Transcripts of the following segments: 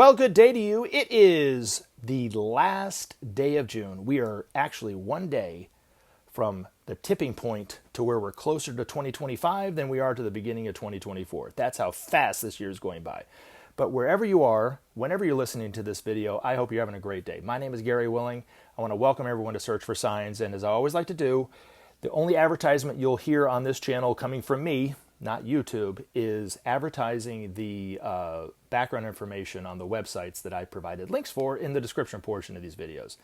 Well, good day to you. It is the last day of June. We are actually one day from the tipping point to where we're closer to 2025 than we are to the beginning of 2024. That's how fast this year is going by. But wherever you are, whenever you're listening to this video, I hope you're having a great day. My name is Gary Willing. I want to welcome everyone to Search for Signs. And as I always like to do, the only advertisement you'll hear on this channel coming from me, not YouTube, is advertising the background information on the websites that I provided links for in the description portion of these videos.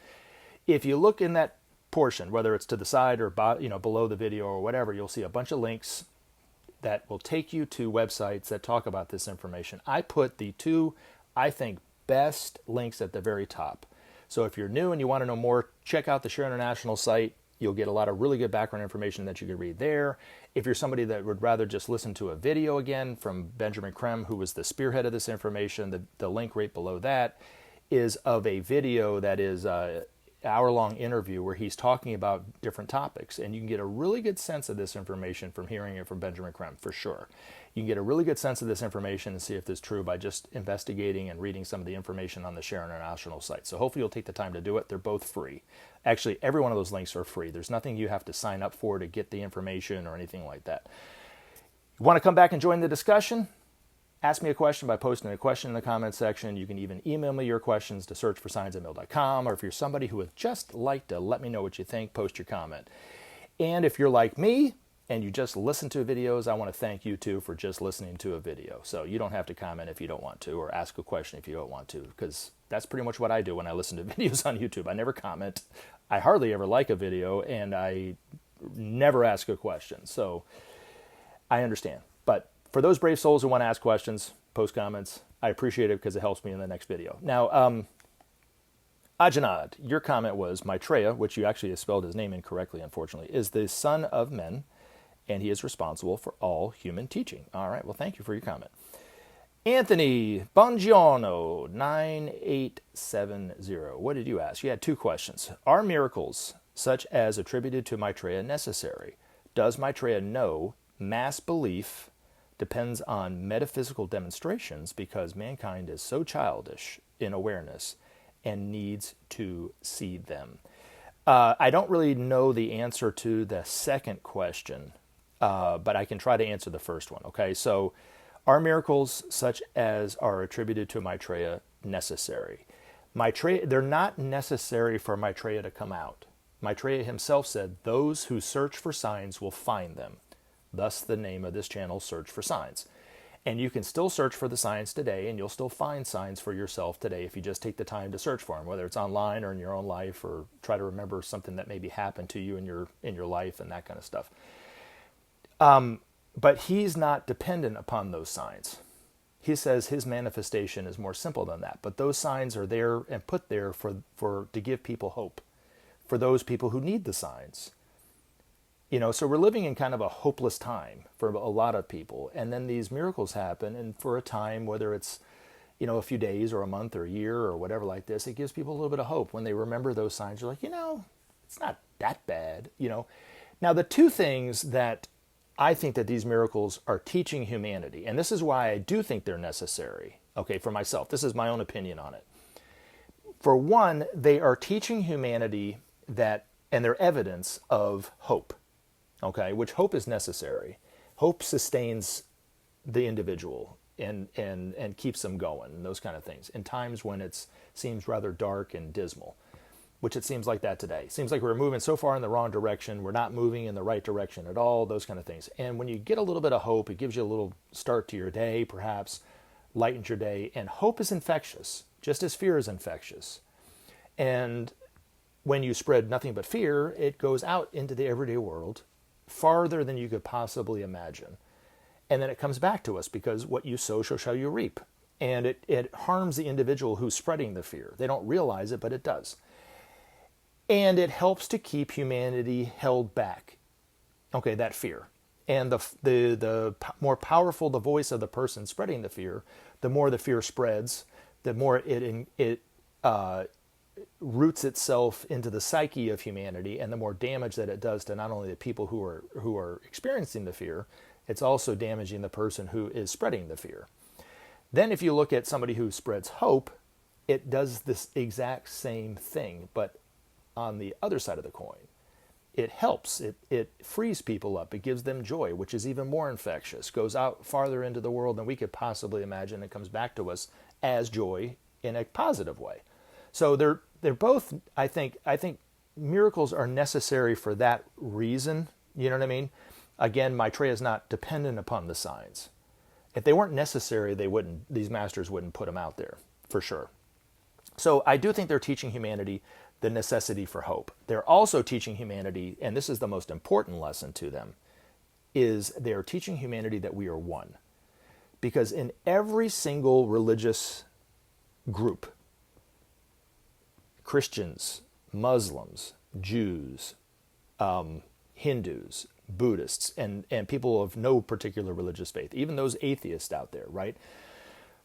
If you look in that portion, whether it's to the side or below the video or whatever, you'll see a bunch of links that will take you to websites that talk about this information. I put the two, I think, best links at the very top. So if you're new and you want to know more, check out the Share International site. You'll get a lot of really good background information that you can read there. If you're somebody that would rather just listen to a video again from Benjamin Creme, who was the spearhead of this information, the link right below that is of a video that is an hour-long interview where he's talking about different topics. And you can get a really good sense of this information from hearing it from Benjamin Creme, for sure. You can get a really good sense of this information and see if it's true by just investigating and reading some of the information on the Share International site. So hopefully you'll take the time to do it. They're both free. Actually, every one of those links are free. There's nothing you have to sign up for to get the information or anything like that. You want to come back and join the discussion? Ask me a question by posting a question in the comment section. You can even email me your questions to searchforsigns@mail.com, or if you're somebody who would just like to let me know what you think, post your comment. And if you're like me and you just listen to videos, I want to thank you too for just listening to a video. So you don't have to comment if you don't want to, or ask a question if you don't want to, because that's pretty much what I do when I listen to videos on YouTube. I never comment. I hardly ever like a video, and I never ask a question. So I understand. But for those brave souls who want to ask questions, post comments, I appreciate it because it helps me in the next video. Now, Ajanad, your comment was Maitreya, which you actually spelled his name incorrectly, unfortunately, is the son of men, and he is responsible for all human teaching. All right, well, thank you for your comment. Anthony Bongiorno, 9870. What did you ask? You had two questions. Are miracles, such as attributed to Maitreya, necessary? Does Maitreya know mass belief depends on metaphysical demonstrations because mankind is so childish in awareness and needs to see them? I don't really know the answer to the second question, but I can try to answer the first one. Okay, so are miracles such as are attributed to Maitreya necessary? They're not necessary for Maitreya to come out. Maitreya himself said, "Those who search for signs will find them." Thus the name of this channel, Search for Signs. And you can still search for the signs today, and you'll still find signs for yourself today if you just take the time to search for them, whether it's online or in your own life, or try to remember something that maybe happened to you in your life and that kind of stuff. But he's not dependent upon those signs. He says his manifestation is more simple than that. But those signs are there and put there to give people hope, for those people who need the signs. So we're living in kind of a hopeless time for a lot of people. And then these miracles happen, and for a time, whether it's, a few days or a month or a year or whatever like this, it gives people a little bit of hope. When they remember those signs, they're like, it's not that bad, Now, the two things that I think that these miracles are teaching humanity, and this is why I do think they're necessary, okay, for myself. This is my own opinion on it. For one, they are teaching humanity and they're evidence of hope, okay, which hope is necessary. Hope sustains the individual and keeps them going and those kind of things in times when it seems rather dark and dismal, which it seems like that today. It seems like we're moving so far in the wrong direction. We're not moving in the right direction at all, those kind of things. And when you get a little bit of hope, it gives you a little start to your day, perhaps lightens your day. And hope is infectious, just as fear is infectious. And when you spread nothing but fear, it goes out into the everyday world farther than you could possibly imagine. And then it comes back to us, because what you sow shall you reap. And it harms the individual who's spreading the fear. They don't realize it, but it does. And it helps to keep humanity held back. Okay, that fear. And the more powerful the voice of the person spreading the fear, the more the fear spreads, the more it roots itself into the psyche of humanity, and the more damage that it does to not only the people who are experiencing the fear, it's also damaging the person who is spreading the fear. Then if you look at somebody who spreads hope, it does this exact same thing, but on the other side of the coin. It helps, it frees people up, it gives them joy, which is even more infectious, goes out farther into the world than we could possibly imagine, and comes back to us as joy in a positive way. So they're both, I think miracles are necessary for that reason, you know what I mean? Again, Maitreya is not dependent upon the signs. If they weren't necessary, these masters wouldn't put them out there, for sure. So I do think they're teaching humanity the necessity for hope. They're also teaching humanity, and this is the most important lesson to them, is they're teaching humanity that we are one. Because in every single religious group, Christians, Muslims, Jews, Hindus, Buddhists, and people of no particular religious faith, even those atheists out there, right?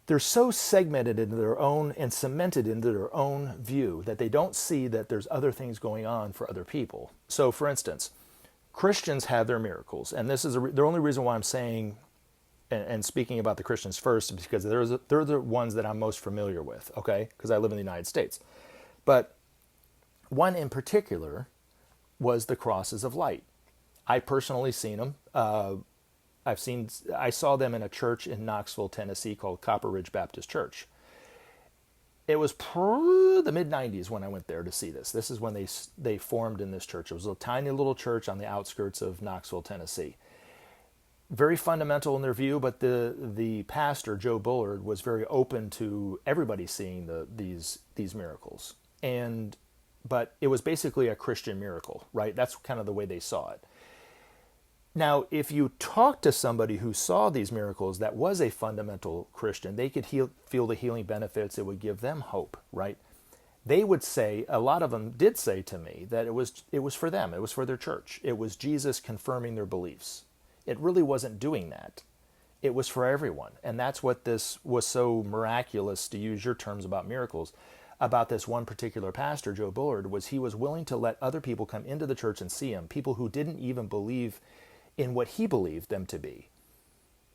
They're so segmented into their own and cemented into their own view that they don't see that there's other things going on for other people. So, for instance, Christians have their miracles, and this is the only reason why I'm saying and speaking about the Christians first is because they're the ones that I'm most familiar with, okay? Because I live in the United States. But one in particular was the crosses of light. I personally seen them. I saw them in a church in Knoxville, Tennessee called Copper Ridge Baptist Church. It was the mid-90s when I went there to see this. This is when they formed in this church. It was a tiny little church on the outskirts of Knoxville, Tennessee. Very fundamental in their view, but the pastor, Joe Bullard, was very open to everybody seeing these miracles. But it was basically a Christian miracle, right? That's kind of the way they saw it. Now, if you talk to somebody who saw these miracles that was a fundamental Christian, they could feel the healing benefits. It would give them hope, right? They would say, a lot of them did say to me that it was for them. It was for their church. It was Jesus confirming their beliefs. It really wasn't doing that. It was for everyone. And that's what this was so miraculous, to use your terms about miracles, about this one particular pastor, Joe Bullard, was he was willing to let other people come into the church and see him, people who didn't even believe in what he believed them to be.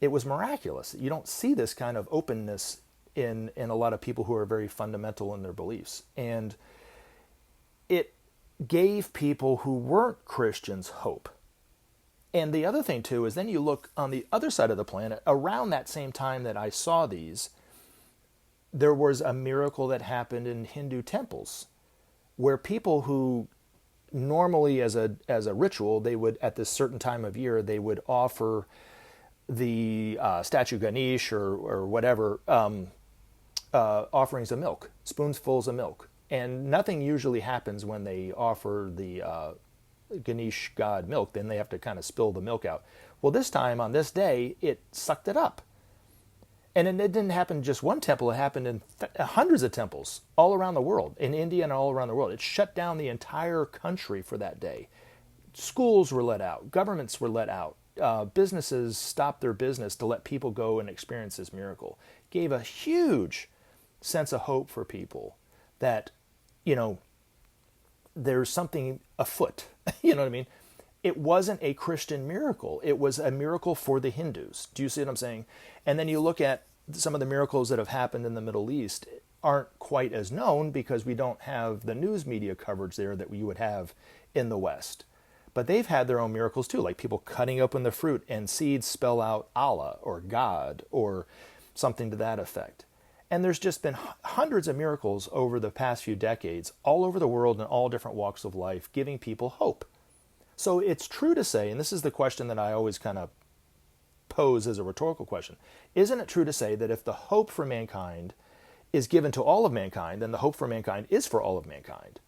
It was miraculous. You don't see this kind of openness in a lot of people who are very fundamental in their beliefs. And it gave people who weren't Christians hope. And the other thing, too, is then you look on the other side of the planet, around that same time that I saw these, there was a miracle that happened in Hindu temples where people who normally as a ritual, they would, at this certain time of year, they would offer the statue Ganesh or whatever offerings of milk, spoonfuls of milk. And nothing usually happens when they offer the Ganesh god milk. Then they have to kind of spill the milk out. Well, this time, on this day, it sucked it up. And it didn't happen in just one temple. It happened in hundreds of temples all around the world, in India and all around the world. It shut down the entire country for that day. Schools were let out. Governments were let out. Businesses stopped their business to let people go and experience this miracle. Gave a huge sense of hope for people that, there's something afoot. You know what I mean? It wasn't a Christian miracle. It was a miracle for the Hindus. Do you see what I'm saying? And then you look at some of the miracles that have happened in the Middle East aren't quite as known because we don't have the news media coverage there that we would have in the West. But they've had their own miracles too, like people cutting open the fruit and seeds spell out Allah or God or something to that effect. And there's just been hundreds of miracles over the past few decades all over the world in all different walks of life, giving people hope. So it's true to say, and this is the question that I always kind of pose as a rhetorical question, isn't it true to say that if the hope for mankind is given to all of mankind, then the hope for mankind is for all of mankind?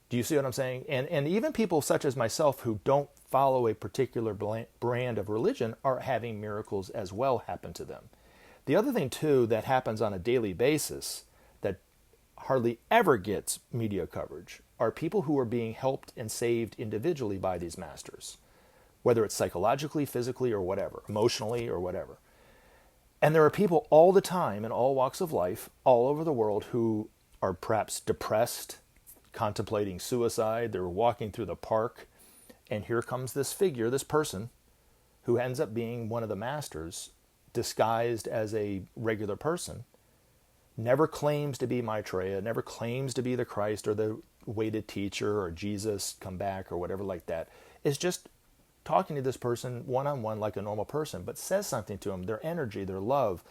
Do you see what I'm saying? And even people such as myself who don't follow a particular brand of religion are having miracles as well happen to them. The other thing, too, that happens on a daily basis that hardly ever gets media coverage are people who are being helped and saved individually by these masters, whether it's psychologically, physically, or whatever, emotionally, or whatever. And there are people all the time in all walks of life, all over the world, who are perhaps depressed, contemplating suicide. They're walking through the park, and here comes this figure, this person, who ends up being one of the masters, disguised as a regular person, never claims to be Maitreya, never claims to be the Christ or the way to teacher or Jesus come back or whatever like that, is just talking to this person one-on-one like a normal person, but says something to them. Their energy, their love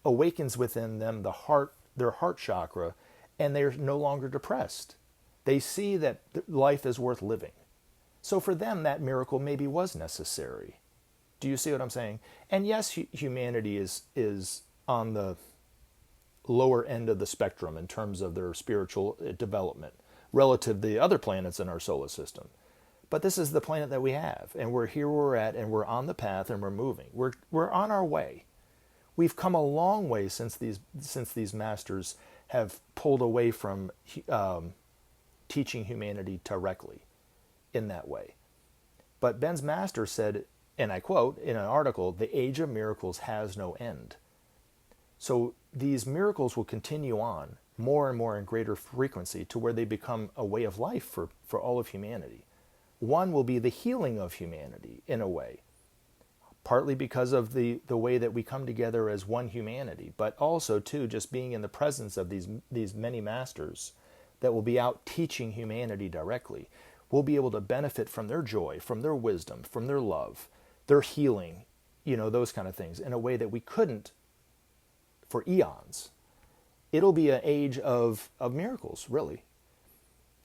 awakens within them their heart chakra, and they're no longer depressed. They see that life is worth living. So for them, that miracle maybe was necessary. Do you see what I'm saying? And yes, humanity is on the lower end of the spectrum in terms of their spiritual development relative to the other planets in our solar system. But this is the planet that we have, and we're here where we're at, and we're on the path, and we're moving. We're on our way. We've come a long way since these masters have pulled away from teaching humanity directly in that way. But Ben's master said, and I quote in an article, "The age of miracles has no end." So these miracles will continue on more and more in greater frequency to where they become a way of life for all of humanity. One will be the healing of humanity in a way, partly because of the way that we come together as one humanity, but also too just being in the presence of these many masters that will be out teaching humanity directly. We'll be able to benefit from their joy, from their wisdom, from their love, their healing, those kind of things in a way that we couldn't for eons. It'll be an age of miracles, really.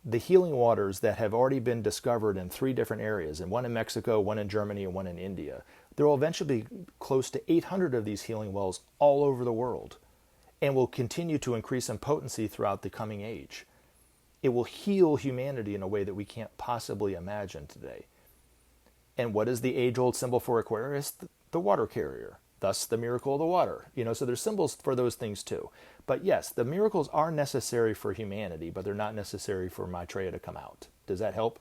The healing waters that have already been discovered in 3 different areas, and one in Mexico, one in Germany, and one in India. There will eventually be close to 800 of these healing wells all over the world, and will continue to increase in potency throughout the coming age. It will heal humanity in a way that we can't possibly imagine today. And what is the age-old symbol for Aquarius? The water carrier. Thus, the miracle of the water. So there's symbols for those things too. But yes, the miracles are necessary for humanity, but they're not necessary for Maitreya to come out. Does that help?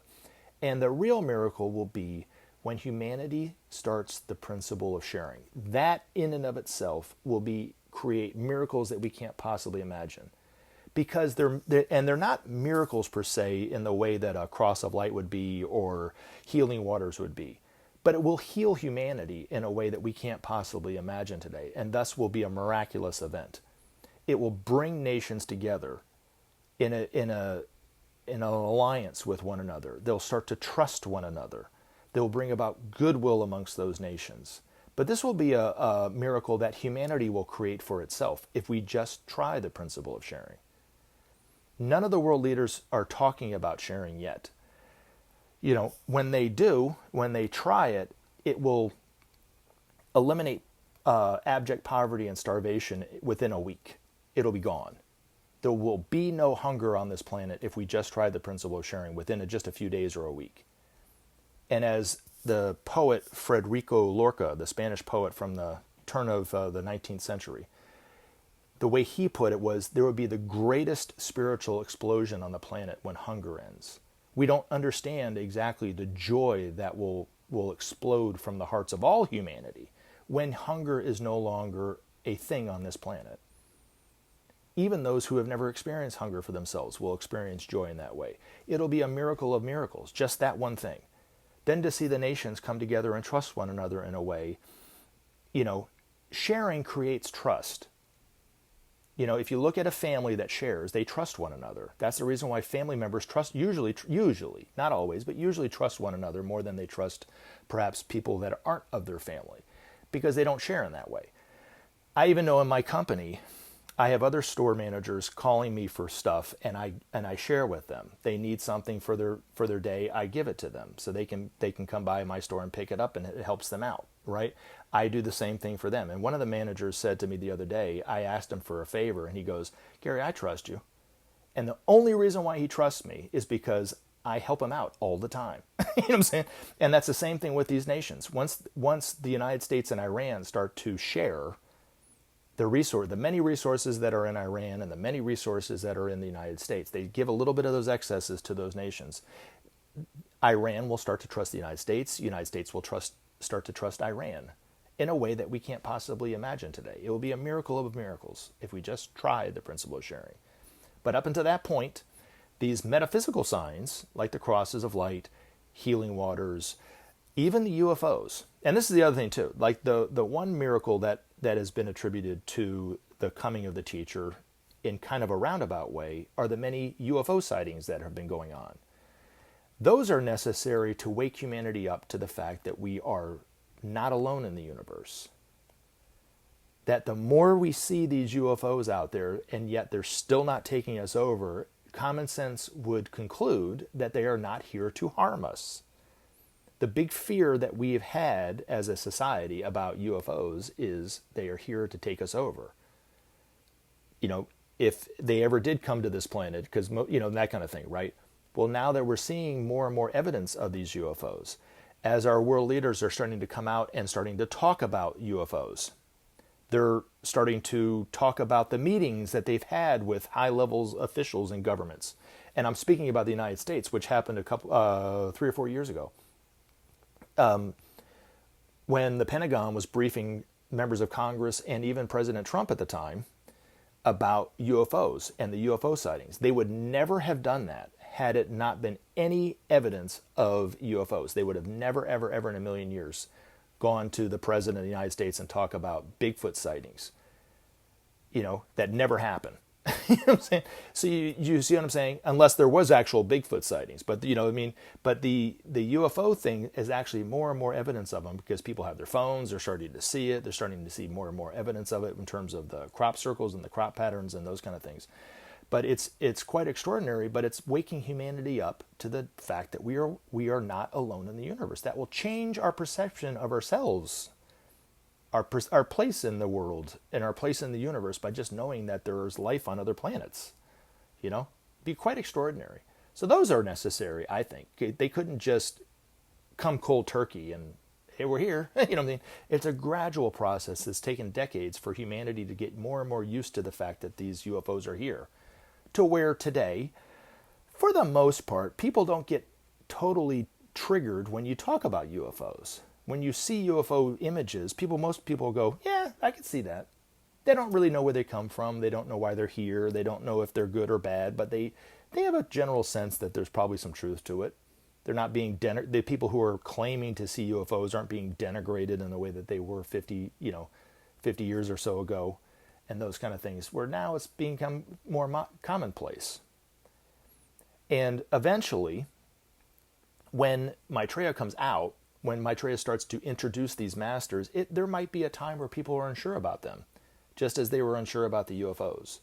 And the real miracle will be when humanity starts the principle of sharing. That in and of itself will create miracles that we can't possibly imagine. Because they're not miracles per se in the way that a cross of light would be or healing waters would be. But it will heal humanity in a way that we can't possibly imagine today, and thus will be a miraculous event. It will bring nations together in an alliance with one another. They'll start to trust one another. They'll bring about goodwill amongst those nations. But this will be a miracle that humanity will create for itself if we just try the principle of sharing. None of the world leaders are talking about sharing yet. When they do, when they try it, it will eliminate abject poverty and starvation within a week. It'll be gone. There will be no hunger on this planet if we just try the principle of sharing within just a few days or a week. And as the poet Federico Lorca, the Spanish poet from the turn of the 19th century, the way he put it was, there will be the greatest spiritual explosion on the planet when hunger ends. We don't understand exactly the joy that will explode from the hearts of all humanity when hunger is no longer a thing on this planet. Even those who have never experienced hunger for themselves will experience joy in that way. It'll be a miracle of miracles, just that one thing. Then to see the nations come together and trust one another in a way, sharing creates trust. If you look at a family that shares, they trust one another. That's the reason why family members usually, not always, but usually trust one another more than they trust perhaps people that aren't of their family, because they don't share in that way. I even know in my company, I have other store managers calling me for stuff, and I share with them. They need something for their day, I give it to them so they can come by my store and pick it up, and it helps them out, right? I do the same thing for them. And one of the managers said to me the other day, I asked him for a favor, and he goes, "Gary, I trust you. And the only reason why he trusts me is because I help him out all the time." You know what I'm saying? And that's the same thing with these nations. Once the United States and Iran start to share the many resources that are in Iran and the many resources that are in the United States, they give a little bit of those excesses to those nations. Iran will start to trust the United States. The United States will start to trust Iran in a way that we can't possibly imagine today. It will be a miracle of miracles if we just try the principle of sharing. But up until that point, these metaphysical signs, like the crosses of light, healing waters, even the UFOs, and this is the other thing too, like the one miracle that that has been attributed to the coming of the teacher in kind of a roundabout way are the many UFO sightings that have been going on. Those are necessary to wake humanity up to the fact that we are not alone in the universe. That the more we see these UFOs out there, and yet they're still not taking us over, common sense would conclude that they are not here to harm us. The big fear that we've had as a society about UFOs is they are here to take us over. You know, if they ever did come to this planet, because, you know, that kind of thing, right? Well, now that we're seeing more and more evidence of these UFOs, as our world leaders are starting to come out and starting to talk about UFOs, they're starting to talk about the meetings that they've had with high levels officials in governments. And I'm speaking about the United States, which happened 3 or 4 years ago. When the Pentagon was briefing members of Congress and even President Trump at the time about UFOs and the UFO sightings. They would never have done that had it not been any evidence of UFOs. They would have never, ever, ever in a million years gone to the President of the United States and talk about Bigfoot sightings. You know, that never happened. You know what I'm saying? So you see what I'm saying? Unless there was actual Bigfoot sightings. But, you know what I mean? But the UFO thing is actually more and more evidence of them because people have their phones. They're starting to see it. They're starting to see more and more evidence of it in terms of the crop circles and the crop patterns and those kind of things. But it's quite extraordinary, but it's waking humanity up to the fact that we are not alone in the universe. That will change our perception of ourselves, our place in the world and our place in the universe by just knowing that there's life on other planets. You know, be quite extraordinary. So those are necessary, I think. They couldn't just come cold turkey and, hey, we're here. You know what I mean? It's a gradual process that's taken decades for humanity to get more and more used to the fact that these UFOs are here. To where today, for the most part, people don't get totally triggered when you talk about UFOs. When you see UFO images, most people go, yeah, I can see that. They don't really know where they come from. They don't know why they're here. They don't know if they're good or bad, but they have a general sense that there's probably some truth to it. They're not being the people who are claiming to see UFOs aren't being denigrated in the way that they were 50 years or so ago. And those kind of things, where now it's become more commonplace. And eventually, when Maitreya comes out, when Maitreya starts to introduce these masters, there might be a time where people are unsure about them, just as they were unsure about the UFOs.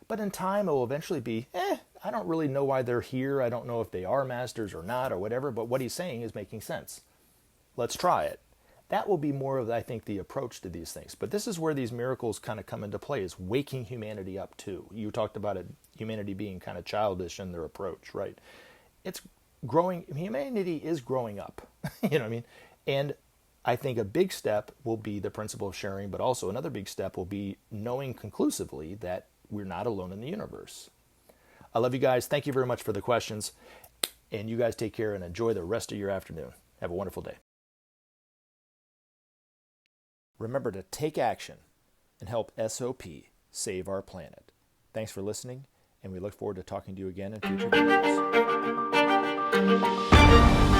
But in time, it will eventually be, I don't really know why they're here. I don't know if they are masters or not or whatever, but what he's saying is making sense. Let's try it. That will be more of, I think, the approach to these things. But this is where these miracles kind of come into play, is waking humanity up too. You talked about it, humanity being kind of childish in their approach, right? It's growing. Humanity is growing up. You know what I mean? And I think a big step will be the principle of sharing, but also another big step will be knowing conclusively that we're not alone in the universe. I love you guys. Thank you very much for the questions. And you guys take care and enjoy the rest of your afternoon. Have a wonderful day. Remember to take action and help SOP save our planet. Thanks for listening, and we look forward to talking to you again in future videos.